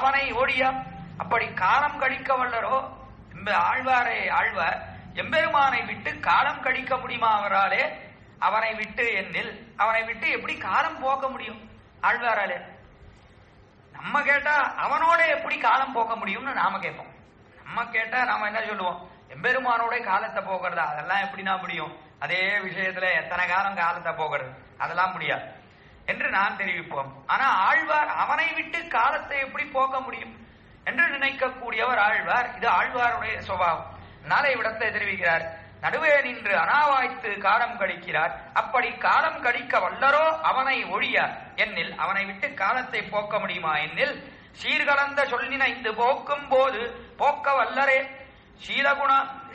அவனை ஓடியா. அப்படி காலம் கழிக்க வல்லரோ ஆழ்வார் எம்பெருமானை விட்டு காலம் கழிக்க முடியுமா அவராலே? அவனை விட்டு என்னில் அவனை விட்டு எப்படி காலம் போக்க முடியும் ஆழ்வாராலே? நம்ம கேட்டா அவனோட எப்படி காலம் போக்க முடியும்னு நாம கேட்போம். நம்ம கேட்டா நாம என்ன சொல்லுவோம்? எம்பெருமானோட காலத்தை போக்குறதா? அதெல்லாம் எப்படின்னா முடியும்? அதே விஷயத்துல எத்தனை காலம் காலத்தை போகிறது? அதெல்லாம் முடியாது என்று நான் தெரிவிப்போம். ஆனா ஆழ்வார் அவனை விட்டு காலத்தை எப்படி போக்க முடியும் என்று நினைக்கக்கூடியவர் ஆழ்வார். இது ஆழ்வாருடைய சுபாவம். அதனால இவ்விடத்தை தெரிவிக்கிறார். நடுவே நின்று அனாவாய்த்து காலம் கழிக்கிறார். அப்படி காலம் கழிக்க வல்லரோ அவனை ஒழிய என்னில் அவனை விட்டு காலத்தை போக்க முடியுமா என்னில்? சீர்கலந்த சொல்லினைந்து போக்கும் போது போக்க வல்லரே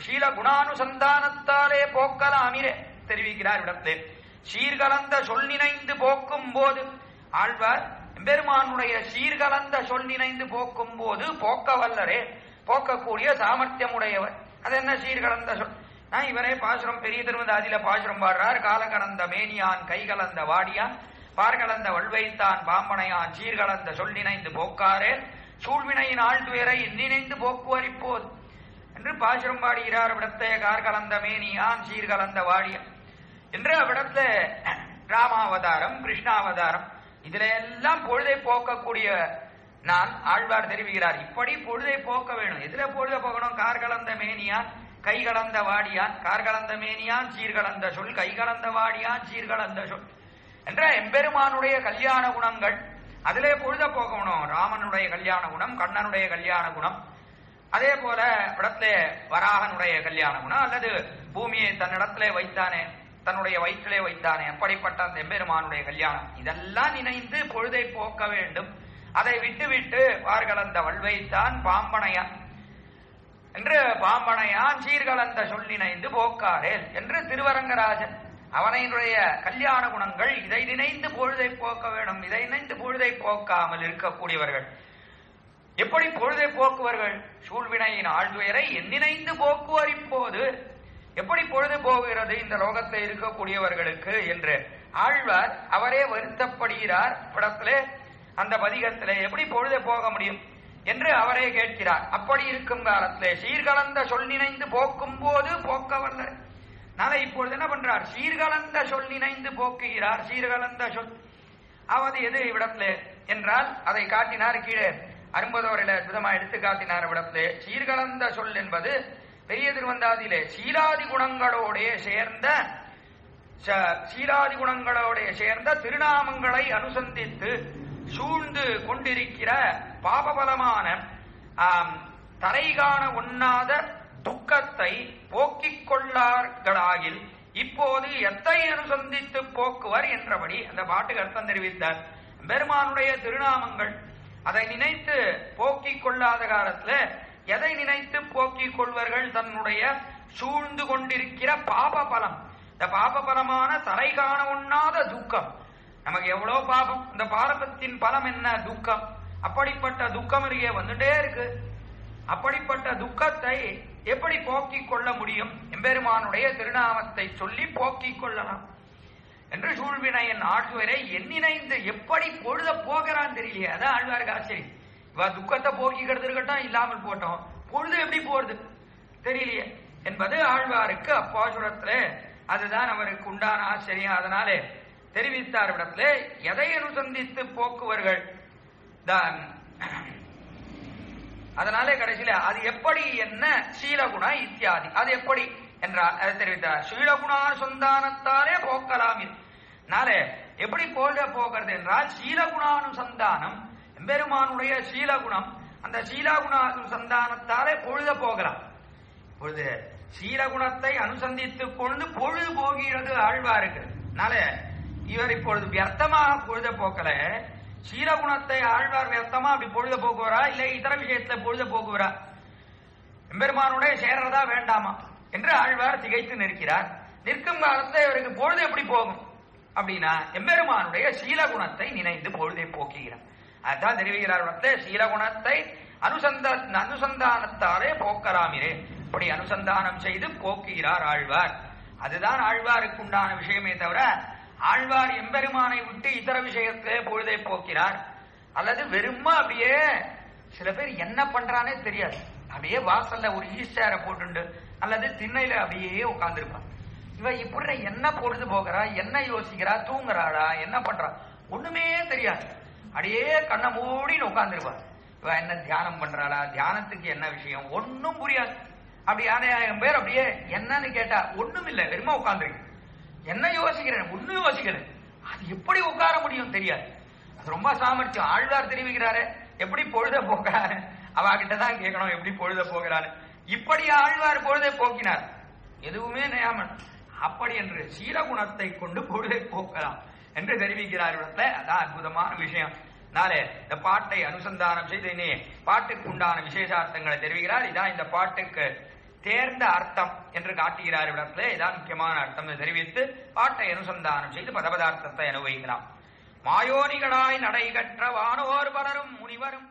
சீல குணானுசந்தானத்தாலே போக்கலாமிரே தெரிவிக்கிறார் இடத்து. சீர்கலந்த சொல்லினைந்து போக்கும் போது ஆழ்வார் பெருமானுடைய சீர்கலந்த சொல்லினைந்து போக்கும் போது போக்க வல்லரே, போக்கக்கூடிய சாமர்த்தியம் உடையவர். அது என்ன சீர்கலந்த சொல்? இவரே பாசுரம் பெரிய திருவந்தாதியில பாசுரம் பாடுறார். காலகலந்த மேனியான் கைகலந்த வாடியான் பார்கலந்த வல்வைத்தான் பாம்பனையான் சீர்கலந்த சொல்லினைந்து போக்காரே சூழ்வினையின் ஆழ்துயரை நினைந்து போக்குவரிப்போது என்று பாசுரம் பாடுகிறார். விடத்தை கார்கலந்த மேனியான் சீர்கலந்த வாடியான் என்று அவ்விடத்துல ராமாவதாரம் கிருஷ்ணாவதாரம் இதுல எல்லாம் பொழுதை போக்கக்கூடிய நான் ஆழ்வார் தெரிவிக்கிறார். இப்படி பொழுதை போக்க வேணும். எதுல பொழுதை போக்கணும்? கார்கலந்த மேனியான் கைகலந்த வாடியான் கார்கலந்த மேனியான் சீர்கலந்த சொல் கைகலந்த வாடியான் சீர்கலந்த சொல் என்ற எம்பெருமானுடைய கல்யாண குணங்கள் அதிலே பொழுத போகணும். ராமனுடைய கல்யாண குணம், கண்ணனுடைய கல்யாண குணம், அதே போல இடத்திலே வராகனுடைய கல்யாண குணம், அல்லது பூமியை தன்னிடத்திலே வைத்தானே, தன்னுடைய வயிற்றிலே வைத்தானே, அப்படிப்பட்ட அந்த எம்பெருமானுடைய கல்யாணம் இதெல்லாம் நினைந்து பொழுதை போக்க வேண்டும். அதை விட்டுவிட்டு பார்கலந்த வல்வைத்தான் பாம்பனையான் என்று பாம்பனையான் சீர்கலந்த சொல்லினைந்து போக்காரேல் என்று திருவரங்கராஜன் அவனையுடைய கல்யாண குணங்கள் இதை நினைந்து பொழுதை போக்க வேண்டும். இதை நினைந்து பொழுதை போக்காமல் இருக்கக்கூடியவர்கள் எப்படி பொழுதை போக்குவர்கள்? சூழ்வினையின் ஆழ்துயரை எண்ணினைந்து போக்குவர். இப்போது எப்படி பொழுது போகிறது இந்த லோகத்தில் இருக்கக்கூடியவர்களுக்கு என்று ஆழ்வார் அவரே வருத்தப்படுகிறார். படத்திலே அந்த பதிகத்திலே எப்படி பொழுது போக முடியும் என்று அவரே கேட்கிறார். அப்படி இருக்கும் காலத்திலே சீர்கலந்த சொல் நினைந்து போக்கும் போது போக்க வல்ல. நாளை இப்பொழுது என்ன பண்றார்? சீர்கலந்த சொல் நினைந்து போக்குகிறார். சீர்கலந்த சொல் அவது எது இவ்விடத்திலே என்றால் அதை காட்டினார். கீழே அரும்பதோரில் அற்புதமா எடுத்து காட்டினார். இவ்விடத்திலே சீர்கலந்த சொல் என்பது பெரிய திருவந்தாதியிலே சீலாதி குணங்களோடைய சேர்ந்த திருநாமங்களை அனுசந்தித்து சூழ்ந்து கொண்டிருக்கிற பாபபலமான தரைகாண உண்ணாத துக்கத்தை போக்கிக் கொள்ளார்களாகில் இப்போது எத்தை அனுசந்தித்து போக்குவர் என்றபடி அந்த பாட்டுக்கு அர்த்தம் தெரிவித்தார். பெருமானுடைய திருநாமங்கள் அதை நினைத்து போக்கிக் கொள்ளாத காலத்துல எதை நினைத்து போக்கிக் கொள்வர்கள்? தன்னுடைய சூழ்ந்து கொண்டிருக்கிற பாப பலம், இந்த பாப பலமான தரை காண உண்ணாத துக்கம். நமக்கு எவ்வளவு பாபம், இந்த பாபத்தின் பலம் என்ன? துக்கம். அப்படிப்பட்ட துக்கம் இங்கே வந்துட்டே இருக்கு. அப்படிப்பட்ட துக்கத்தை எப்படி போக்கிக் கொள்ள முடியும்? எம்பெருமானுடைய திருநாமத்தை சொல்லி போக்கிக் கொள்ளலாம் என்று சூழ்வினையின் ஆழ்வரை எண்ணினைந்து எப்படி பொழுத போகிறான் தெரியலையே. அதான் ஆழ்வாருக்கு ஆச்சரியம். இவ துக்கத்தை போக்கிக்கிறது இருக்கட்டும், இல்லாமல் போட்டோம், பொழுது எப்படி போறது தெரியலையே என்பது ஆழ்வாருக்கு அப்பாசுரத்துல அதுதான் அவருக்கு உண்டான ஆச்சரியம். அதனாலே தெரிவித்தார் இடத்துல எதை அனுசந்தித்து போக்குவர்கள் தான். அதனாலே கடைசியில அது எப்படி என்ன சீலகுண இத்தியாதி அது எப்படி என்றால் அதை தெரிவித்தார். சீலகுணானுசந்தானத்தாலே போக்கலாம். நாளே எப்படி போகிறது என்றால் சீலகுணானுசந்தானம் எம்பெருமானுடைய சீலகுணம், அந்த சீலகுணானுசந்தானத்தாலே பொழுத போகலாம். பொழுது சீலகுணத்தை அனுசந்தித்துக் கொண்டு பொழுது போகிறது ஆழ்வாருக்கு. நாளே இவர் இப்பொழுது வியர்த்தமாக பொழுத போக்கல. சீலகுணத்தை ஆழ்வார் வியர்த்தமா அப்படி பொழுத போக்குவரா, இல்லை இதர விஷயத்துல பொழுத போக்குவரா? எம்பெருமானுடைய சேர்றதா வேண்டாமா என்று ஆழ்வார் திகைத்து நிற்கிறார். நிற்கும் காலத்துல இவருக்கு பொழுது எப்படி போகும் அப்படின்னா எம்பெருமானுடைய சீலகுணத்தை நினைந்து பொழுதை போக்குகிறார். அதான் தெரிவிக்கிறார். சீலகுணத்தை அனுசந்தானத்தாலே போக்கலாமிரே, இப்படி அனுசந்தானம் செய்து போக்குகிறார் ஆழ்வார். அதுதான் ஆழ்வாருக்கு உண்டான விஷயமே தவிர ஆழ்வார் எம்பெருமானை விட்டு இதர விஷயத்திலே பொழுதை போக்கிறார் அல்லது வெறுமா அப்படியே சில பேர் என்ன பண்றானே தெரியாது. அப்படியே வாசல்ல ஒரு ஈஸ்டரை போட்டுண்டு அல்லது திண்ணையில அப்படியே உட்கார்ந்துருப்பான். இவ இப்படி என்ன பொழுது போகிறா, என்ன யோசிக்கிறா, தூங்குறாளா, என்ன பண்றா ஒண்ணுமே தெரியாது. அப்படியே கண்ணை மூடின்னு உட்கார்ந்துருப்பான். இவ என்ன தியானம் பண்றாளா, தியானத்துக்கு என்ன விஷயம் ஒன்னும் புரியாது. அப்படி 1000 பேர் அப்படியே என்னன்னு கேட்டா ஒண்ணும் இல்ல, வெறுமா உட்கார்ந்துருக்கு. என்ன யோசிக்கிறேன், ஒன்னும் யோசிக்கிறேன். அது எப்படி உட்கார முடியும் தெரியாது. அது ரொம்ப சாமர்த்தியம். ஆழ்வார் தெரிவிக்கிறாரு எப்படி பொழுத போக்குறாரு, அவகிட்டதான் கேட்கணும் எப்படி பொழுத போகிறாரு. இப்படி ஆழ்வார் பொழுதை போக்கினார், எதுவுமே நியாமன். அப்படி என்று சீலகுணத்தை கொண்டு பொழுதை போக்கலாம் என்று தெரிவிக்கிறார்கள். அதான் அற்புதமான விஷயம். நாளே இந்த பாட்டை அனுசந்தானம் செய்து இனி பாட்டுக்கு உண்டான விசேஷார்த்தங்களை தெரிவிக்கிறார். இதான் இந்த பாட்டுக்கு தேர்ந்த அர்த்தம் என்று காட்டுகிறார். இடத்துல இதான் முக்கியமான அர்த்தம் தெரிவித்து பாட்டை அனுசந்தானம் செய்து பதபதார்த்தத்தை அனுபவிக்கலாம். மாயோனிகளாய் நடை கற்ற வானோர் பலரும் முனிவரும்